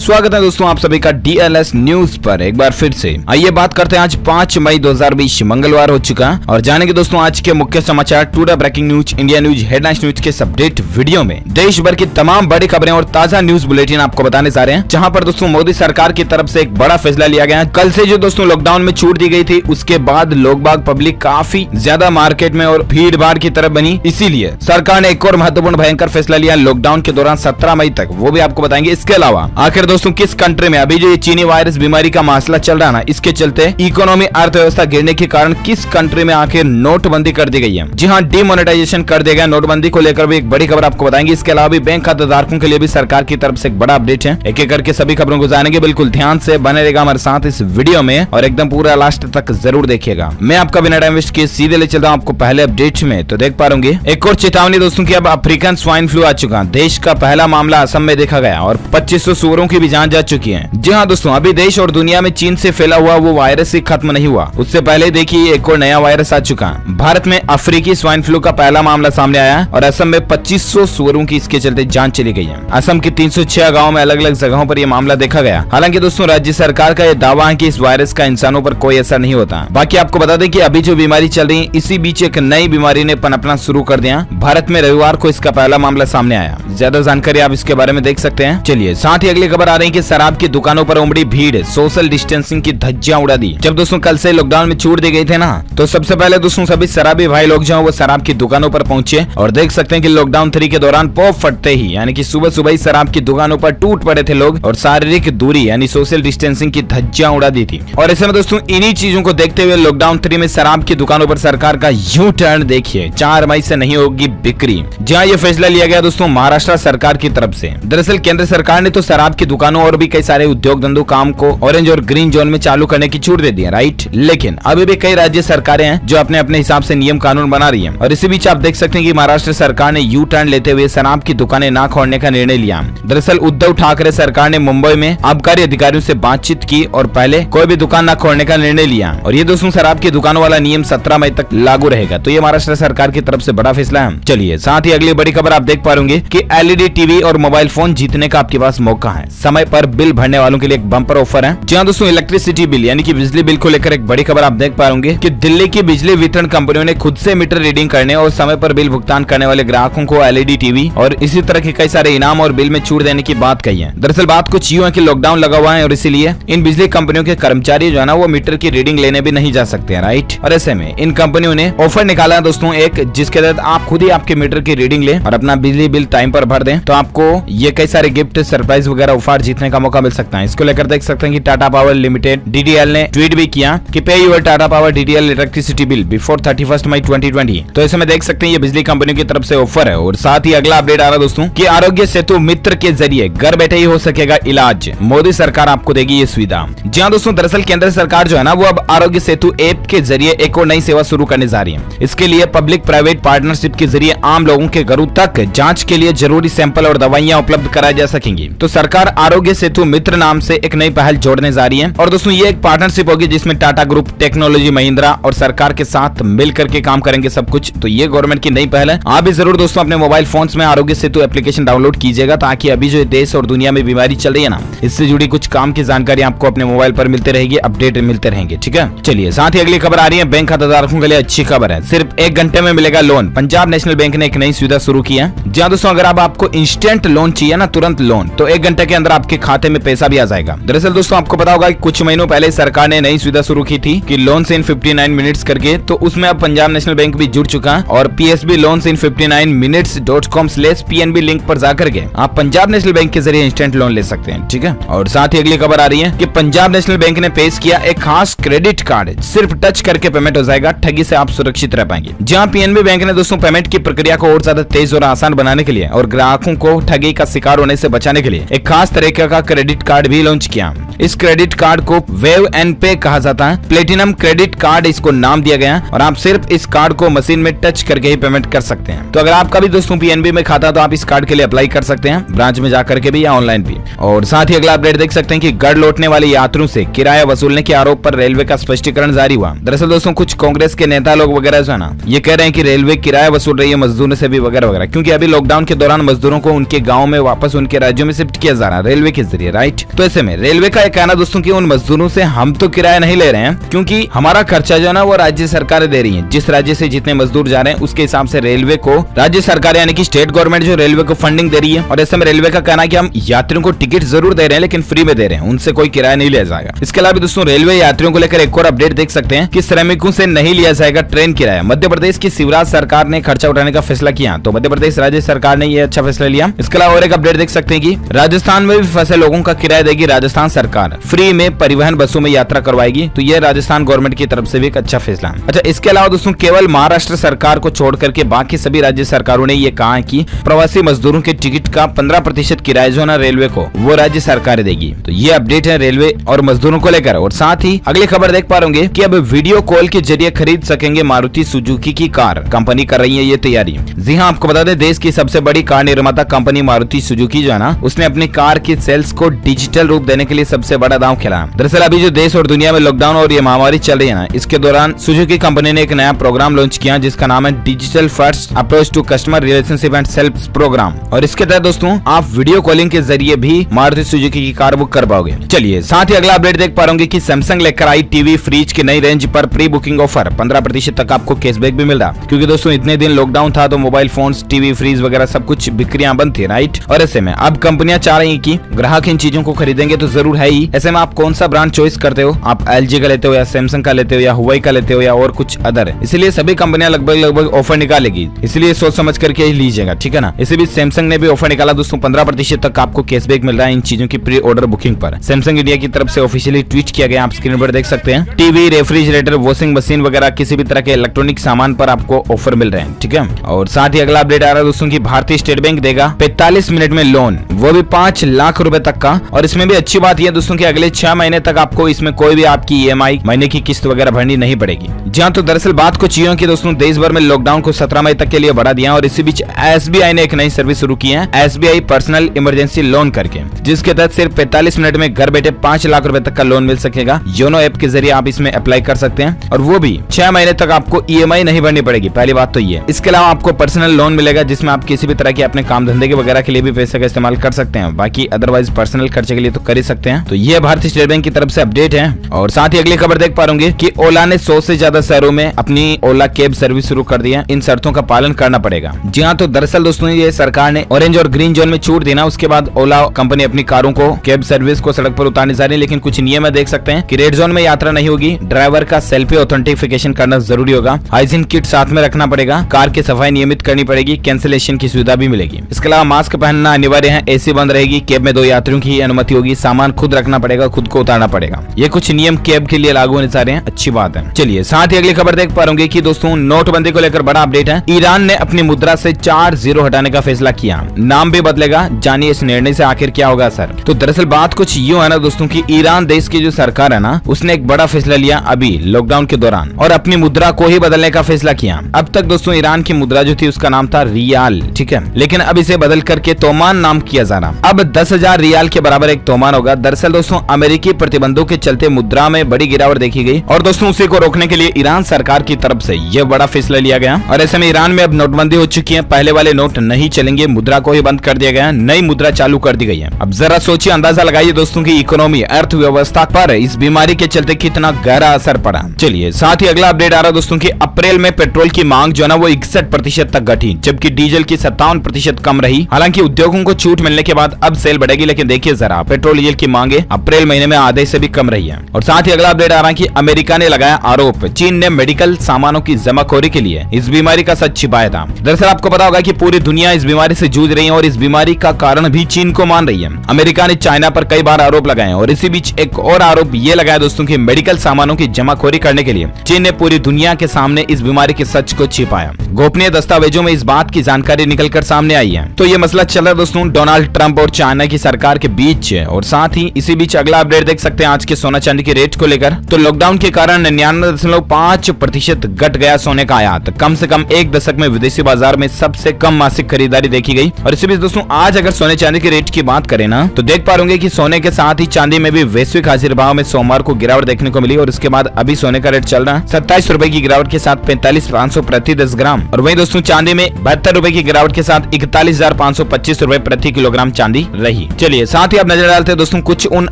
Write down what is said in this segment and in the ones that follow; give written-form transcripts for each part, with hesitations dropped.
स्वागत है दोस्तों आप सभी का DLS न्यूज पर एक बार फिर से। आइए बात करते हैं आज 5 मई 2020 मंगलवार हो चुका और जानेंगे दोस्तों आज के मुख्य समाचार today breaking news, India news, headlines news के अपडेट वीडियो में देश भर की तमाम बड़ी खबरें और ताजा न्यूज बुलेटिन आपको बताने जा रहे हैं, जहां पर दोस्तों मोदी सरकार की तरफ से एक बड़ा फैसला लिया गया है। कल से जो दोस्तों लॉकडाउन में छूट दी गई थी उसके बाद लोग बाग पब्लिक काफी ज्यादा मार्केट में और भीड़ भाड़ की तरफ बनी, इसीलिए सरकार ने एक और महत्वपूर्ण भयंकर फैसला लिया लॉकडाउन के दौरान 17 मई तक, वो भी आपको बताएंगे। इसके अलावा आखिर दोस्तों किस कंट्री में अभी जो ये चीनी वायरस बीमारी का मसला चल रहा है ना, इसके चलते इकोनॉमी अर्थव्यवस्था गिरने के कारण किस कंट्री में आखिर नोटबंदी कर दी गई है। जी हाँ, डिमोनेटाइजेशन कर दिया गया। नोटबंदी को लेकर भी एक बड़ी खबर आपको बताएंगे। इसके अलावा भी बैंक खाताधारकों के लिए भी सरकार की तरफ से एक बड़ा अपडेट है। एक एक करके सभी खबरों को जानेंगे, बिल्कुल ध्यान से बने रहेगा हमारे साथ इस वीडियो में और एकदम पूरा लास्ट तक जरूर देखिएगा। मैं आपका बिना टाइम वेस्ट किए सीधे ले चलता हूँ आपको पहले अपडेट में, तो देख पा रहे एक और चेतावनी दोस्तों की अब अफ्रीकन स्वाइन फ्लू आ चुका। देश का पहला मामला असम में देखा गया और 2500 सूअरों की भी जान जा चुकी है। जी हाँ दोस्तों, अभी देश और दुनिया में चीन से फैला हुआ वो वायरस ही खत्म नहीं हुआ, उससे पहले देखिए एक और नया वायरस आ चुका। भारत में अफ्रीकी स्वाइन फ्लू का पहला मामला सामने आया और असम में 2500 सूअरों की इसके चलते जान चली गई है। असम की 306 गाँव में अलग अलग जगहों पर यह मामला देखा गया। हालांकि दोस्तों राज्य सरकार का यह दावा है कि इस वायरस का इंसानों पर कोई असर नहीं होता। बाकी आपको बता दें कि अभी जो बीमारी चल रही है, इसी बीच एक नई बीमारी ने पनपना शुरू कर दिया। भारत में रविवार को इसका पहला मामला सामने आया। ज्यादा जानकारी आप इसके बारे में देख सकते हैं। चलिए साथ ही अगली खबर आ रही है कि शराब की दुकानों पर उमड़ी भीड़, सोशल डिस्टेंसिंग की धज्जियां उड़ा दी। जब दोस्तों कल से लॉकडाउन में छूट दी गई थे ना, तो सबसे पहले दोस्तों सभी शराबी भाई लोग जो वो शराब की दुकानों पर पहुंचे और देख सकते हैं कि लॉकडाउन 3 के दौरान पॉप फटते ही यानी कि सुबह सुबह ही शराब की दुकानों पर टूट पड़े थे लोग और शारीरिक दूरी यानी सोशल डिस्टेंसिंग की धज्जियां उड़ा दी थी। और ऐसे में दोस्तों इन्हीं चीजों को देखते हुए लॉकडाउन 3 में शराब की दुकानों पर सरकार का यू टर्न देखिए, 4 मई से नहीं होगी बिक्री। जहाँ ये फैसला लिया गया दोस्तों महाराष्ट्र सरकार की तरफ से। दरअसल केंद्र सरकार ने तो शराब की दुकानों और भी कई सारे उद्योग धंधों काम को ऑरेंज और ग्रीन जोन में चालू करने की छूट दे दी है, राइट। लेकिन अभी भी कई राज्य सरकारें हैं जो अपने अपने हिसाब से नियम कानून बना रही हैं। और इसी बीच आप देख सकते हैं कि महाराष्ट्र सरकार ने यू टर्न लेते हुए शराब की दुकानें ना खोलने का निर्णय लिया। दरअसल उद्धव ठाकरे सरकार ने मुंबई में आबकारी अधिकारियों से बातचीत की और पहले कोई भी दुकान न खोलने का निर्णय लिया। और ये दोस्तों शराब की दुकानों वाला नियम 17 मई तक लागू रहेगा। तो ये महाराष्ट्र सरकार की तरफ से बड़ा फैसला है। चलिए साथ ही अगली बड़ी खबर आप देख पा रहे कि LED टीवी और मोबाइल फोन जीतने का आपके पास मौका है। समय पर बिल भरने वालों के लिए एक बम्पर ऑफर है। जहां दोस्तों इलेक्ट्रिसिटी बिल यानी कि बिजली बिल को लेकर एक बड़ी खबर आप देख पा रहे कि दिल्ली की बिजली वितरण कंपनियों ने खुद से मीटर रीडिंग करने और समय पर बिल भुगतान करने वाले ग्राहकों को LED टीवी और इसी तरह के कई सारे इनाम और बिल में छूट देने की बात कही है। दरअसल बात कुछ यूं है कि लॉकडाउन लगा हुआ है और इसीलिए इन बिजली कंपनियों के कर्मचारी जो है ना वो मीटर की रीडिंग लेने भी नहीं जा सकते हैं, राइट। और ऐसे में इन कंपनियों ने ऑफर निकाला है दोस्तों एक, जिसके तहत आप खुद ही आपके मीटर की रीडिंग ले और अपना बिजली बिल टाइम पर भर दें तो आपको ये कई सारे गिफ्ट, सरप्राइज वगैरह ऑफर जीतने का मौका मिल सकता है। इसको लेकर देख सकते हैं कि टाटा पावर लिमिटेड DTL ने ट्वीट भी किया कि पे your Tata power DTL electricity bill before 31 मई 2020। तो ऐसे में देख सकते हैं ये बिजली कंपनियों की तरफ से ऑफर है। और साथ ही अगला अपडेट आ रहा दोस्तों कि आरोग्य सेतु मित्र के जरिए घर बैठे ही हो सकेगा इलाज, मोदी सरकार आपको देगी ये सुविधा। जी हाँ दोस्तों, दरअसल केंद्र सरकार जो है ना वो अब आरोग्य सेतु ऐप के जरिए एक और नई सेवा शुरू करने जा रही है। इसके लिए पब्लिक प्राइवेट पार्टनरशिप के जरिए आम लोगों के घरों तक जांच के लिए जरूरी सैंपल और दवाइयां उपलब्ध कराई जा सकेंगी। तो सरकार आरोग्य सेतु मित्र नाम से एक नई पहल जोड़ने जा रही है और दोस्तों ये एक पार्टनरशिप होगी जिसमें टाटा ग्रुप, टेक्नोलॉजी महिंद्रा और सरकार के साथ मिल करके काम करेंगे सब कुछ। तो ये गवर्नमेंट की नई पहल है। आप भी जरूर दोस्तों अपने मोबाइल फोन्स में आरोग्य सेतु एप्लीकेशन डाउनलोड कीजिएगा ताकि अभी जो देश और दुनिया में बीमारी चल रही है ना, इससे जुड़ी कुछ काम की जानकारी आपको अपने मोबाइल पर मिलते रहेगी, अपडेट मिलते रहेंगे, ठीक है। चलिए साथ ही अगली खबर आ रही है बैंक खाताधारकों के लिए अच्छी खबर है। सिर्फ 1 घंटे में मिलेगा लोन। पंजाब नेशनल बैंक ने एक नई सुविधा शुरू की है। जहाँ दोस्तों अगर आपको इंस्टेंट लोन चाहिए ना, तुरंत लोन, तो 1 घंटे के अंदर आपके खाते में पैसा भी आ जाएगा। दरअसल दोस्तों आपको पता होगा कि कुछ महीनों पहले सरकार ने नई सुविधा शुरू की थी कि लोन इन 59 मिनट्स करके, तो उसमें अब पंजाब नेशनल बैंक भी जुड़ चुका है और PSB loans in 59 minutes.com/PNB link पर जाकर के आप पंजाब नेशनल बैंक के जरिए इंस्टेंट लोन ले सकते हैं, ठीक है। और साथ ही अगली खबर आ रही है कि पंजाब नेशनल बैंक ने पेश किया एक खास क्रेडिट कार्ड, सिर्फ टच करके पेमेंट हो जाएगा, ठगी से आप सुरक्षित रह पाएंगे। जहाँ PNB बैंक ने दोस्तों पेमेंट की प्रक्रिया को और ज्यादा तेज और आसान बनाने के लिए और ग्राहकों को ठगी का शिकार होने से बचाने के लिए एक खास तरीके का क्रेडिट कार्ड भी लॉन्च किया। इस क्रेडिट कार्ड को वेव एन पे कहा जाता है। प्लेटिनम क्रेडिट कार्ड इसको नाम दिया गया और आप सिर्फ इस कार्ड को मशीन में टच करके ही पेमेंट कर सकते हैं। तो अगर आपका भी दोस्तों पीएनबी में खाता तो आप इस कार्ड के लिए अप्लाई कर सकते हैं, ब्रांच में जाकर के भी या ऑनलाइन भी। और साथ ही अगला अपडेट देख सकते हैं कि घर लौटने वाले यात्रियों से किराया वसूलने के आरोप पर रेलवे का स्पष्टीकरण जारी हुआ। दरअसल दोस्तों कुछ कांग्रेस के नेता लोग वगैरह जो है ना, ये कह रहे हैं कि रेलवे किराया वसूल रही है मजदूरों से भी वगैरह वगैरह, क्योंकि अभी लॉकडाउन के दौरान मजदूरों को उनके गाँव में वापस उनके राज्यों में शिफ्ट किया जा रहा है रेलवे के जरिए, राइट। तो ऐसे में रेलवे का कहना दोस्तों की उन मजदूरों से हम तो किराया नहीं ले रहे हैं, क्योंकि हमारा खर्चा जो है ना वो राज्य सरकारें दे रही है। जिस राज्य से जितने मजदूर जा रहे हैं उसके हिसाब से रेलवे को राज्य सरकार यानी कि स्टेट गवर्नमेंट जो रेलवे को फंडिंग दे रही है। और ऐसे में रेलवे का कहना है कि हम यात्रियों को टिकट जरूर दे रहे हैं लेकिन फ्री में दे रहे हैं, उनसे कोई किराया नहीं लिया जाएगा। इसके अलावा दोस्तों रेलवे यात्रियों को लेकर एक और अपडेट देख सकते हैं कि श्रमिकों से नहीं लिया जाएगा ट्रेन किराया। मध्य प्रदेश की शिवराज सरकार ने खर्चा उठाने का फैसला किया, तो मध्य प्रदेश राज्य सरकार ने यह अच्छा फैसला लिया। इसके अलावा और एक अपडेट देख सकते हैं कि राजस्थान में भी फंसे लोगों का किराया देगी राजस्थान सरकार, फ्री में परिवहन बसों में यात्रा करवाएगी। तो यह राजस्थान गवर्नमेंट की तरफ से भी एक अच्छा फैसला है। अच्छा, इसके अलावा दोस्तों केवल महाराष्ट्र सरकार को छोड़ करके बाकी सभी राज्य सरकारों ने यह कहा है कि प्रवासी मजदूरों के टिकट का 15% किराया जो है ना रेलवे को वो राज्य सरकार देगी। तो ये अपडेट है रेलवे और मजदूरों को लेकर। और साथ ही अगली खबर देख पा रहे कि अब वीडियो कॉल के जरिए खरीद सकेंगे मारुति सुजुकी की कार, कंपनी कर रही है ये तैयारी। जी हाँ, आपको बता दें देश की सबसे बड़ी कार निर्माता कंपनी मारुति सुजुकी जो है ना, उसने अपनी कार की सेल्स को डिजिटल रूप देने के लिए सबसे बड़ा दांव खेला। दरअसल अभी जो देश और दुनिया में लॉकडाउन और ये महामारी चल रही है ना, इसके दौरान सुजुकी कंपनी ने एक नया प्रोग्राम लॉन्च किया जिसका नाम है digital first approach to customer relationship and sales programme. और इसके तहत दोस्तों आप वीडियो कॉलिंग के जरिए भी मारुति सुजुकी की कार बुक कर पाओगे। चलिए साथ ही अगला अपडेट देख पा रहे होंगे कि सैमसंग लेकर आई टीवी फ्रिज की नई रेंज पर प्री बुकिंग ऑफर, 15% तक आपको कैशबैक भी मिल रहा, क्योंकि दोस्तों इतने दिन लॉकडाउन था तो मोबाइल फोन्स, टीवी, फ्रिज वगैरह सब कुछ बिक्रियां बंद थी, राइट। और ऐसे में अब कंपनियां चाह रही हैं कि ग्राहक इन चीजों को खरीदेंगे तो जरूर है ही। ऐसे में आप कौन सा ब्रांड चॉइस करते हो, आप LG का लेते हो या सैमसंग का लेते हो या हुआई का लेते हो या और कुछ अदर, इसलिए सभी कंपनियां लगभग ऑफर निकालेगी, इसलिए सोच समझ करके ही लीजिएगा, ठीक है ना। इसी बीच सैमसंग ने भी ऑफर निकाला दोस्तों, 15% तक आपको कैशबैक मिल रहा है इन चीजों की प्री ऑर्डर बुकिंग पर। सैमसंग इंडिया की तरफ से ऑफिशियली ट्वीट किया गया, आप स्क्रीन पर देख सकते हैं। टीवी, रेफ्रिजरेटर, वॉशिंग मशीन वगैरह किसी भी तरह के इलेक्ट्रॉनिक सामान पर आपको ऑफर मिल रहे हैं, ठीक है। और साथ ही अगला अपडेट आ रहा है दोस्तों की भारतीय स्टेट बैंक देगा 45 मिनट में लोन, वो भी 5 लाख रुपए तक का। और इसमें भी अच्छी बात यह दोस्तों की अगले 6 महीने तक आपको इसमें कोई भी आपकी EMI महीने की किस्त वगैरह भरनी नहीं पड़ेगी। जहाँ तो दरअसल बात कुछ यूं की दोस्तों देश भर में लॉकडाउन को 17 मई तक के लिए बढ़ा दिया और इसी बीच SBI ने एक नई सर्विस शुरू की है, SBI पर्सनल इमरजेंसी लोन करके, जिसके तहत सिर्फ 45 मिनट में घर बैठे 5 लाख रुपए तक का लोन मिल सकेगा। योनो ऐप के जरिए आप इसमें अप्लाई कर सकते हैं और वो भी 6 महीने तक आपको EMI नहीं भरनी पड़ेगी, पहली बात तो ये। इसके अलावा आपको पर्सनल लोन मिलेगा जिसमें आप किसी भी तरह के अपने काम धंधे के वगैरह के लिए भी पैसे का इस्तेमाल कर सकते हैं, बाकी अदरवाइज पर्सनल खर्चे के लिए तो कर ही सकते हैं। तो ये भारतीय स्टेट बैंक की तरफ से अपडेट है। और साथ ही अगली खबर देख पा रहे कि ओला ने 100 से ज्यादा शहरों में अपनी ओला कैब सर्विस शुरू कर दी है, इन शर्तों का पालन करना पड़ेगा। जी हाँ, तो दरअसल दोस्तों ये सरकार ने ऑरेंज और ग्रीन जोन में छूट दी ना, उसके बाद ओला कंपनी अपनी कारों को कैब सर्विस को सड़क पर उतारने जा रही है, लेकिन कुछ नियम देख सकते हैं कि रेड जोन में यात्रा नहीं होगी, ड्राइवर का सेल्फी ऑथेंटिफिकेशन करना जरूरी होगा, हाइजीन किट साथ में रखना पड़ेगा, कार की सफाई नियमित करनी पड़ेगी, कैंसिलेशन की सुविधा भी मिलेगी। इसके अलावा मास्क पहनना अनिवार्य है, AC बंद रहेगी, कैब में 2 यात्रियों की अनुमति होगी, सामान खुद रखना पड़ेगा, खुद को उतारना पड़ेगा। ये कुछ नियम कैब के लिए लागू होने जा रहे हैं, अच्छी बात है। चलिए साथ ही अगली खबर देख पा रहे कि दोस्तों नोटबंदी को लेकर बड़ा अपडेट है। ईरान ने अपनी मुद्रा से 4 जीरो हटाने का फैसला किया, नाम भी बदलेगा, जानिए इस निर्णय से आखिर क्या होगा सर। तो दरअसल बात कुछ यूं है ना दोस्तों की ईरान देश की जो सरकार है ना, उसने एक बड़ा फैसला लिया अभी लॉकडाउन के दौरान और अपनी मुद्रा को ही बदलने का फैसला किया। अब तक दोस्तों ईरान की मुद्रा जो थी उसका नाम था रियाल, ठीक है, लेकिन अब इसे बदल करके तोमान नाम किया जा रहा। अब 10,000 रियाल के बराबर एक तोमान होगा। दरअसल दोस्तों अमेरिकी प्रतिबंधों के चलते मुद्रा में बड़ी गिरावट देखी गई और दोस्तों उसी को रोकने के लिए ईरान सरकार की तरफ से यह बड़ा फैसला लिया गया। और ऐसे में ईरान में अब नोटबंदी हो चुकी है, पहले वाले नोट नहीं चलेंगे, मुद्रा को ही बंद कर दिया गया, नई मुद्रा चालू कर दी गई है। अब जरा सोचिए, अंदाजा लगाइए दोस्तों की इकोनॉमी, अर्थव्यवस्था पर इस बीमारी के चलते कितना गहरा असर पड़ा। चलिए साथ ही अगला अपडेट आ रहा है दोस्तों की अप्रैल में पेट्रोल की मांग जो है ना वो 61% तक घटी, जबकि डीजल की 57% कम रही। हालांकि उद्योगों को छूट मिलने के बाद अब सेल बढ़ेगी, लेकिन देखिए जरा पेट्रोल डीजल की मांगे अप्रैल महीने में आधे से भी कम रही है। और साथ ही अगला अपडेट आ रहा है कि अमेरिका ने लगाया आरोप, चीन ने मेडिकल सामानों की जमाखोरी के लिए इस बीमारी का सच छिपाया था। दरअसल आपको पता होगा कि पूरी दुनिया इस बीमारी से जूझ रही है और इस बीमारी का कारण भी चीन को मान रही है। अमेरिका ने चाइना पर कई बार आरोप लगाए और इसी बीच एक और आरोप ये लगाया दोस्तों की मेडिकल सामानों की जमाखोरी करने के लिए चीन ने पूरी दुनिया के सामने इस बीमारी के सच को छिपाया। गोपनीय दस्तावेजों में इस बात की जानकारी निकलकर सामने आई है। तो ये मसला चल रहा है दोस्तों डोनाल्ड ट्रंप और चाइना की सरकार के बीच और साथ ही इसी बीच अगला अपडेट देख सकते हैं आज के सोना चांदी के रेट को लेकर। तो लॉकडाउन के कारण 99.5% घट गया सोने का आयात। कम से कम एक दशक में विदेशी बाजार में सबसे कम मासिक खरीदारी देखी गई। और इसी बीच दोस्तों आज अगर सोने चांदी के रेट की बात करें ना, तो देख पा रहे कि सोने के साथ ही चांदी में भी वैश्विक हाजिर भाव में सोमवार को गिरावट देखने को मिली। और इसके बाद अभी सोने का रेट चल रहा है 27 रुपए की गिरावट के साथ 45,500 प्रति 10 ग्राम। और वहीं दोस्तों चांदी में 72 रुपए की गिरावट के साथ 41,525 रुपए प्रति किलोग्राम चांदी रही। चलिए साथ ही अब नजर डालते हैं दोस्तों कुछ उन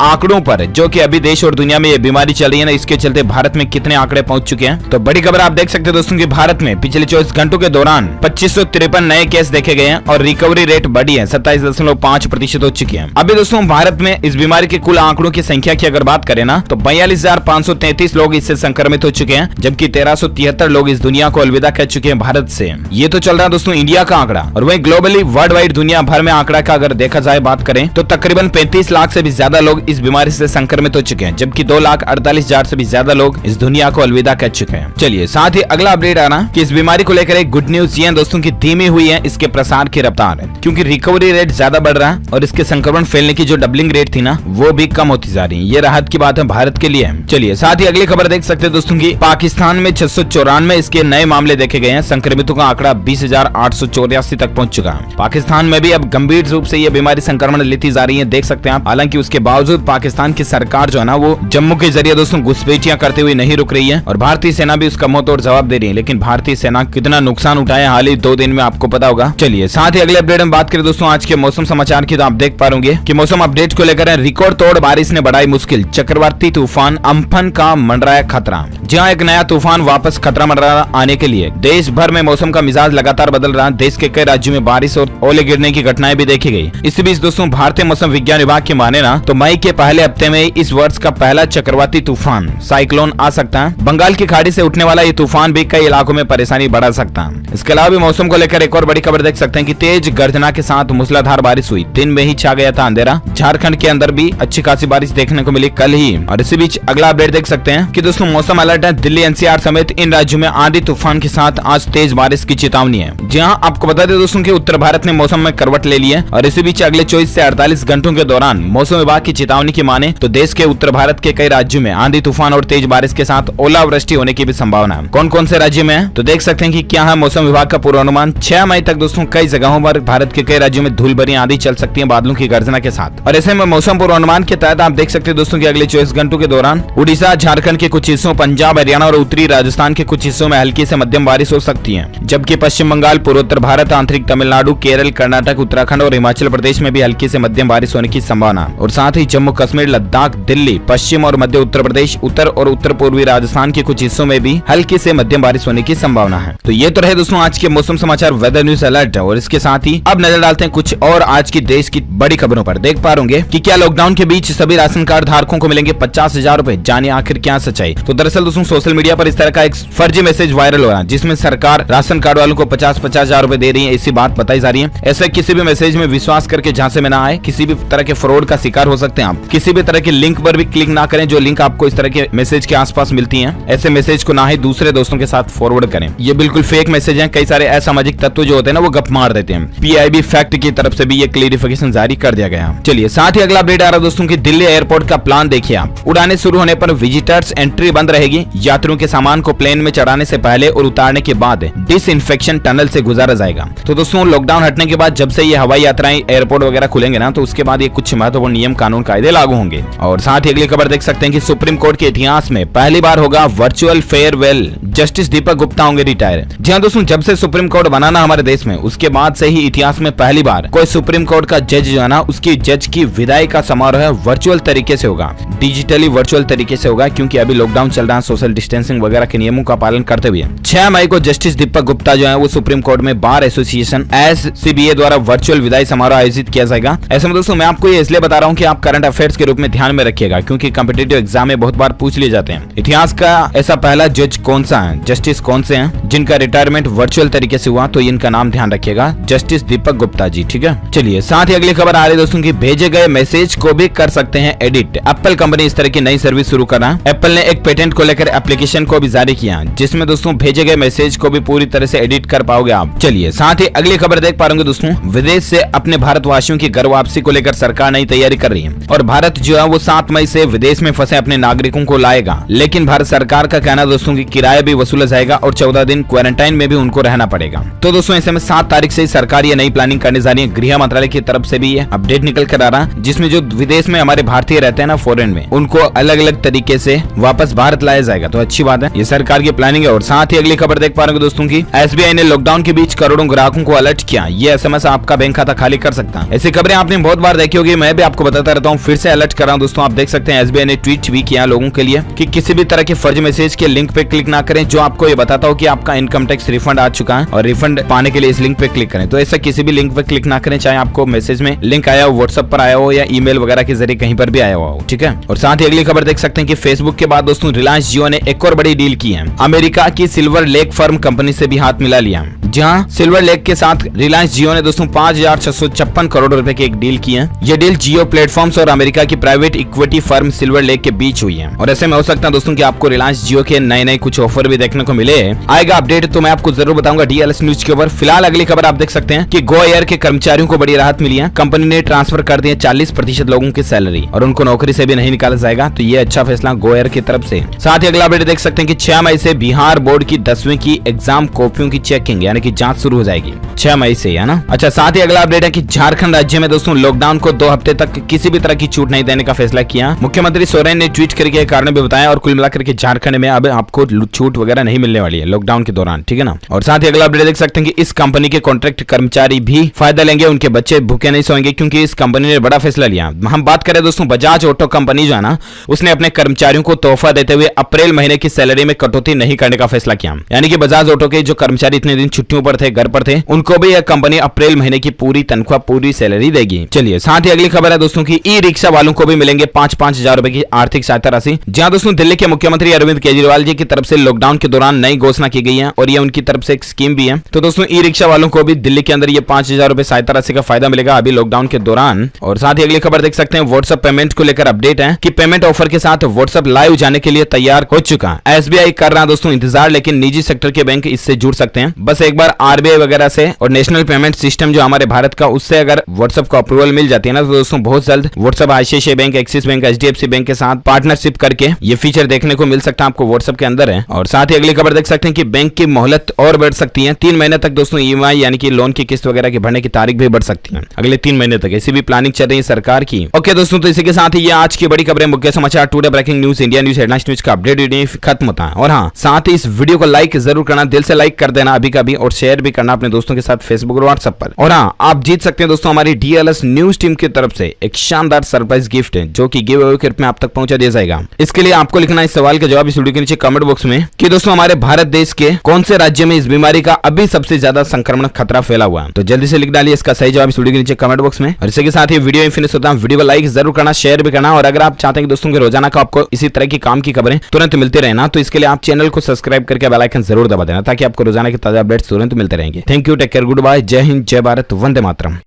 आंकड़ों पर जो कि अभी देश और दुनिया में ये बीमारी चल रही है ना, इसके चलते भारत में कितने आंकड़े पहुंच चुके हैं। तो बड़ी खबर आप देख सकते हैं दोस्तों कि भारत में पिछले 24 घंटों के दौरान 2553 नए केस देखे गए हैं और रिकवरी रेट बढ़ी है 27.5% हो चुकी है। अभी दोस्तों भारत में इस बीमारी के कुल आंकड़ों की संख्या की अगर बात करें ना, तो 42,533 लोग इससे संक्रमित हो चुके हैं, जबकि 1373 लोग इस दुनिया को अलविदा कह चुके हैं भारत से। ये तो चल रहा है दोस्तों इंडिया का आंकड़ा। और वहीं ग्लोबली वर्ल्ड वाइड दुनिया भर में आंकड़ा का अगर देखा जाए बात करें तो तकरीबन 35 लाख से भी ज्यादा लोग इस बीमारी से संक्रमित हो चुके हैं, जबकि 2,48,000 से भी ज्यादा लोग इस दुनिया को अलविदा कह चुके हैं। चलिए साथ ही अगला अपडेट आना कि इस बीमारी को लेकर एक गुड न्यूज ये है दोस्तों की धीमी हुई है इसके प्रसार की रफ्तार, क्योंकि रिकवरी रेट ज्यादा बढ़ रहा है और इसके संक्रमण फैलने की जो डबलिंग रेट थी ना वो भी कम होती जा रही है। ये राहत की बात है भारत के लिए। चलिए साथ ही अगली खबर देख सकते हैं दोस्तों की पाकिस्तान में 694 इसके नए मामले देखे गए हैं। संक्रमितों का आंकड़ा 20,884 तक पहुंच चुका है। पाकिस्तान में भी अब गंभीर रूप से ये बीमारी संक्रमण लेती जा रही है, देख सकते हैं आप। हालांकि उसके बावजूद पाकिस्तान की सरकार जो है ना वो जम्मू के जरिए दोस्तों घुसपैठियां करते हुए नहीं रुक रही है और भारतीय सेना भी उसका मुंह तोड़ जवाब दे रही है। लेकिन भारतीय सेना कितना नुकसान उठाया हाल ही 2 दिन में आपको पता होगा। चलिए साथ ही अगले अपडेट में बात करें दोस्तों आज के मौसम समाचार की, तो आप देख पाओगे कि मौसम अपडेट को लेकर रिकॉर्ड तोड़ बारिश ने बढ़ाई मुश्किल। चक्रवाती तूफान अम्फन का मंडराया खतरा। जहां एक नया तूफान वापस खतरा मंडरा आने के लिए देश भर में मौसम का मिजाज लगातार बदल रहा है। देश के कई राज्यों में बारिश और ओले गिरने की घटनाएं भी देखी गई। इसी बीच दोस्तों भारतीय मौसम विज्ञान विभाग की माने ना तो मई के पहले हफ्ते में इस वर्ष का पहला चक्रवाती तूफान साइक्लोन आ सकता है। बंगाल की खाड़ी से उठने वाला ये तूफान भी कई इलाकों में परेशानी बढ़ा सकता है। इसके अलावा भी मौसम को लेकर एक और बड़ी खबर देख सकते हैं कि तेज गर्जना के साथ मूसलाधार बारिश हुई। दिन में ही छा गया था अंधेरा। झारखंड के अंदर भी अच्छी खासी बारिश देखने को मिली कल ही। और इसी बीच अगला अपडेट देख सकते हैं कि दोस्तों मौसम अलर्ट है। दिल्ली एनसीआर समेत इन राज्यों में आंधी तूफान के साथ आज तेज बारिश की चेतावनी है। जहां आपको बता दें दोस्तों कि उत्तर भारत ने मौसम में करवट ले ली है। और इसी बीच अगले 24 से 48 घंटों के दौरान मौसम विभाग की चेतावनी की माने तो देश के उत्तर भारत के कई राज्यों में आंधी तूफान और तेज बारिश के साथ ओलावृष्टि होने की भी संभावना है। कौन कौन से राज्य में है तो देख सकते हैं कि क्या है मौसम विभाग का पूर्वानुमान। 6 मई तक दोस्तों कई जगहों पर भारत के कई राज्यों में धूल भरी आंधी चल सकती है बादलों की गर्जना के साथ। और ऐसे में मौसम पूर्वानुमान के तहत आप देख सकते हैं दोस्तों कि अगले 24 घंटों के दौरान उड़ीसा, झारखंड के कुछ हिस्सों, पंजाब, हरियाणा और उत्तरी राजस्थान के कुछ हिस्सों में हल्की से मध्यम बारिश हो सकती है, जबकि पश्चिम बंगाल, पूर्वोत्तर भारत, आंतरिक तमिलनाडु, केरल, कर्नाटक, उत्तराखंड और हिमाचल प्रदेश में भी हल्की से मध्यम बारिश होने की संभावना। और साथ ही जम्मू कश्मीर, लद्दाख, दिल्ली, पश्चिम और मध्य उत्तर प्रदेश, उत्तर और उत्तर पूर्वी राजस्थान के कुछ हिस्सों में भी हल्की से मध्यम बारिश होने की संभावना है। तो ये तो रहे दोस्तों आज के मौसम समाचार वेदर न्यूज अलर्ट। और इसके साथ ही अब नजर डालते हैं कुछ और आज की देश की बड़ी खबरों पर। देख पा रहे कि क्या लॉकडाउन के बीच सभी राशन कार्ड धारकों को मिलेंगे 50,000 रुपए। जाने आखिर क्या सच्चाई। तो दरअसल दोस्तों सोशल मीडिया पर इस तरह का एक फर्जी मैसेज वायरल हो रहा है जिसमें सरकार राशन कार्ड वालों को 50,000 रुपए दे रही है, ऐसी बात बताई जा रही है। ऐसे किसी भी मैसेज में विश्वास करके झांसे में ना आए। किसी भी तरह के फ्रॉड का शिकार हो सकते हैं आप। किसी भी तरह के लिंक पर भी क्लिक ना करें जो लिंक आपको इस तरह के मैसेज के आसपास मिलती हैं। ऐसे मैसेज को ना ही दूसरे दोस्तों के साथ फॉरवर्ड करें। ये बिल्कुल फेक मैसेज हैं। कई सारे असामाजिक तत्व जो होते हैं ना वो गप मार देते हैं। PIB फैक्ट की तरफ से भी ये क्लेरिफिकेशन जारी कर दिया गया। चलिए साथ ही अगला अपडेट आ रहा है दोस्तों की दिल्ली एयरपोर्ट का प्लान देखिए आप। उड़ाने शुरू होने पर विजिटर्स एंट्री बंद रहेगी। यात्रियों के सामान को प्लेन में चढ़ाने से पहले और उतारने के बाद डिसइंफेक्शन टनल से गुजारा जाएगा। तो दोस्तों लॉकडाउन हटने के बाद जब से ये हवाई यात्राएं एयरपोर्ट वगैरह खुलेंगे ना तो उसके बाद ये कुछ महत्वपूर्ण नियम कानून कायदे लागू होंगे। और साथ ही अगली खबर देख सकते हैं कि सुप्रीम कोर्ट के इतिहास में पहली बार होगा virtual farewell. Justice Deepak Gupta होंगे रिटायर। जी हाँ दोस्तों, जब से सुप्रीम कोर्ट बना ना हमारे देश में उसके बाद से ही इतिहास में पहली बार कोई सुप्रीम कोर्ट का जज जो है ना उसकी जज की विदाई का समारोह वर्चुअल तरीके से होगा, डिजिटली वर्चुअल तरीके से होगा, क्योंकि अभी लॉकडाउन चल रहा है, सोशल डिस्टेंसिंग वगैरह के नियमों का पालन करते हुए 6 मई को जस्टिस दीपक गुप्ता जो है वो सुप्रीम कोर्ट में बार एसोसिएशन SCBA द्वारा वर्चुअल विदाई समारोह आयोजित किया जाएगा। ऐसे में दोस्तों मैं आपको ये इसलिए बता रहा हूँ कि आप करंट अफेयर्स के रूप में ध्यान में रखिएगा, क्योंकि कॉम्पिटिटिव एग्जाम में बहुत बार पूछ लिए जाते हैं। इतिहास का ऐसा पहला जज कौन सा है, जस्टिस कौन से हैं जिनका रिटायरमेंट वर्चुअल तरीके से हुआ, तो इनका नाम ध्यान रखिएगा, जस्टिस दीपक गुप्ता जी। ठीक है, चलिए साथ ही अगली खबर आ रही है दोस्तों की भेजे गए मैसेज को भी कर सकते हैं एडिट। एप्पल कंपनी इस तरह की नई सर्विस शुरू कर रहा है। एप्पल ने एक पेटेंट को लेकर एप्लीकेशन को भी जारी किया, जिसमें दोस्तों भेजे गए मैसेज को भी पूरी तरह से एडिट कर पाओगे आप। चलिए साथ ही अगली खबर देख पा रहे दोस्तों, विदेश से अपने भारतवासियों की घर वापसी को लेकर सरकार नई तैयारी कर रही है। और भारत जो है वो 7 मई से विदेश में फंसे अपने नागरिकों को लाएगा। लेकिन भारत सरकार का कहना दोस्तों की किराया भी वसूला जाएगा और 14 दिन क्वारंटाइन में भी उनको रहना पड़ेगा। तो दोस्तों ऐसे में 7 तारीख से सरकार ये नई प्लानिंग करने जा रही है। गृह मंत्रालय की तरफ से भी ये अपडेट निकल कर आ रहा, जिसमें जो विदेश में हमारे भारतीय रहते हैं ना फॉरेन में, उनको अलग अलग तरीके से वापस भारत लाया जाएगा। तो अच्छी बात है, ये सरकार की प्लानिंग है। और साथ ही अगली खबर देख पा रहे हो दोस्तों की SBI ने लॉकडाउन के बीच करोड़ों ग्राहकों को अलर्ट किया, ये SMS आपका बैंक खाता खाली कर सकता है। ऐसी खबरें आपने बहुत बार देखी होगी, मैं भी आपको बताता रहता हूँ, फिर से अलर्ट कर रहा हूँ दोस्तों। आप देख सकते हैं SBI ने ट्वीट भी किया लोगों के लिए कि किसी भी तरह के फर्जी मैसेज के लिंक पे क्लिक ना करें जो आपको ये बताता हो कि आपका इनकम टैक्स रिफंड आ चुका है और रिफंड पाने के लिए इस लिंक पे क्लिक करें। तो ऐसा किसी भी लिंक पे क्लिक ना करें, चाहे आपको मैसेज में लिंक आया हो, व्हाट्सएप पर आया हो या ईमेल वगैरह के जरिए कहीं पर भी आया हो, ठीक है। और साथ ही अगली खबर देख सकते हैं कि फेसबुक के बाद दोस्तों रिलायंस जियो ने एक और बड़ी डील की है। अमेरिका की सिल्वर लेक फर्म कंपनी से भी हाथ मिला लिया, जहां सिल्वर लेक के साथ रिलायंस जियो ने दोस्तों 5,656 करोड़ रुपए की एक डील की है। यह डील जियो प्लेटफॉर्म्स और अमेरिका की private equity firm silver lake के बीच हुई है। और ऐसे में हो सकता है दोस्तों कि आपको रिलायंस जियो के नए कुछ ऑफर भी देखने को मिले। आएगा अपडेट तो मैं आपको जरूर बताऊंगा DLS न्यूज के ऊपर। फिलहाल अगली खबर आप देख सकते हैं कि गो एयर के कर्मचारियों को बड़ी राहत मिली है। कंपनी ने ट्रांसफर कर दिया 40% लोगों की सैलरी और उनको नौकरी से भी नहीं निकाला जाएगा। तो ये अच्छा फैसला गो एयर की तरफ से। साथ ही अगला अपडेट देख सकते हैं कि 6 मई से बिहार बोर्ड की 10वीं की एग्जाम कॉपियों की चेकिंग यानी कि जांच शुरू हो जाएगी 6 मई से, है ना। अच्छा, साथ ही अगला अपडेट है कि झारखंड राज्य में दोस्तों लॉकडाउन को 2 हफ्ते तक किसी भी तरह की छूट नहीं देने का फैसला किया। मुख्यमंत्री सोरेन ने ट्वीट करके कारण भी बताया और कुल मिलाकर के झारखंड में अब आपको छूट वगैरह नहीं मिलने वाली है लॉकडाउन के दौरान, ठीक है ना। और साथ ही अगला अपडेट देख सकते हैं कि इस कंपनी के कॉन्ट्रैक्ट कर्मचारी भी फायदा लेंगे, उनके बच्चे भूखे नहीं सोएंगे क्योंकि इस कंपनी ने बड़ा फैसला लिया। हम बात करें दोस्तों बजाज ऑटो कंपनी जो है ना, उसने अपने कर्मचारियों को तोहफा देते हुए अप्रैल महीने की सैलरी में कटौती नहीं करने का फैसला किया। यानी कि बजाज ऑटो के जो कर्मचारी इतने दिन छुट्टियों पर थे, घर पर थे, उनको भी यह कंपनी अप्रैल महीने की पूरी तनख्वाह, पूरी सैलरी देगी। चलिए, साथ ही अगली खबर है दोस्तों की ई रिक्शा वालों को भी मिलेंगे 5-5 हजार रुपए की आर्थिक सहायता राशि। जहां दोस्तों दिल्ली के मुख्यमंत्री अरविंद केजरीवाल जी की तरफ से लॉकडाउन के दौरान नई घोषणा की गई है और ये उनकी तरफ से एक स्कीम भी है। तो दोस्तों ई रिक्शा वालों को भी दिल्ली के अंदर ये 5,000 रुपए सहायता राशि का फायदा मिलेगा अभी लॉकडाउन के दौरान। और साथ ही अगली खबर देख सकते हैं व्हाट्सएप पेमेंट को लेकर अपडेट है कि पेमेंट ऑफर के साथ व्हाट्सएप लाइव जाने के लिए तैयार हो चुका है। SBI कर रहा है दोस्तों इंतजार, लेकिन निजी सेक्टर के बैंक इससे जुड़ सकते हैं। बस एक बार RBI वगैरह से और नेशनल पेमेंट सिस्टम जो हमारे भारत का, उससे अगर व्हाट्सएप को अप्रूवल मिल जाती है ना, तो दोस्तों बहुत जल्द WhatsApp ICICI bank, axis bank, HDFC bank के साथ पार्टनरशिप करके ये फीचर देखने को मिल सकता है आपको व्हाट्सएप के अंदर है। और साथ ही अगली खबर देख सकते हैं कि बैंक की मोहलत और बढ़ सकती है 3 महीने तक दोस्तों। EMI यानी कि लोन की किस्त वगैरह की भरने की तारीख भी बढ़ सकती है अगले 3 महीने तक, ऐसी भी प्लानिंग चल रही है सरकार की। ओके दोस्तों, तो इसी के साथ ही ये आज की बड़ी खबरें, मुख्य समाचार, today breaking news, India news, headlines news का अपडेट खत्म होता है। और हाँ, साथ ही इस वीडियो को लाइक जरूर करना, दिल से लाइक कर देना अभी कभी, और शेयर भी करना अपने दोस्तों के साथ फेसबुक और व्हाट्सएप पर। और हाँ, आप जीत सकते हैं दोस्तों हमारी DLS न्यूज टीम की तरफ से एक शानदार सरप्राइज गिफ्ट है जो कि गिव अवे के रूप में आप तक पहुंचा दिया जाएगा। इसके लिए आपको लिखना है इस सवाल का जवाब इस वीडियो के नीचे कमेंट बॉक्स में कि दोस्तों हमारे भारत देश के कौन से राज्य में इस बीमारी का अभी सबसे ज्यादा संक्रमण खतरा फैला हुआ है। तो जल्दी से लिख डालिए इसका सही जवाब इस वीडियो के नीचे कमेंट बॉक्स में। और इसी के साथ ही वीडियो फिनिश होता है, वीडियो को लाइक जरूर करना, शेयर भी करना। और अगर आप चाहते हैं कि दोस्तों के रोजाना का आपको इसी तरह की काम की खबरें तुरंत मिलते रहना, तो इसके लिए आप चैनल को सब्सक्राइब करके बेल आइकन जरूर दबा देना ताकि आपको रोजाना के ताजा अपडेट्स तुरंत मिलते रहेंगे। Thank you, take care, goodbye, जय हिंद, जय भारत, वंदे मातरम।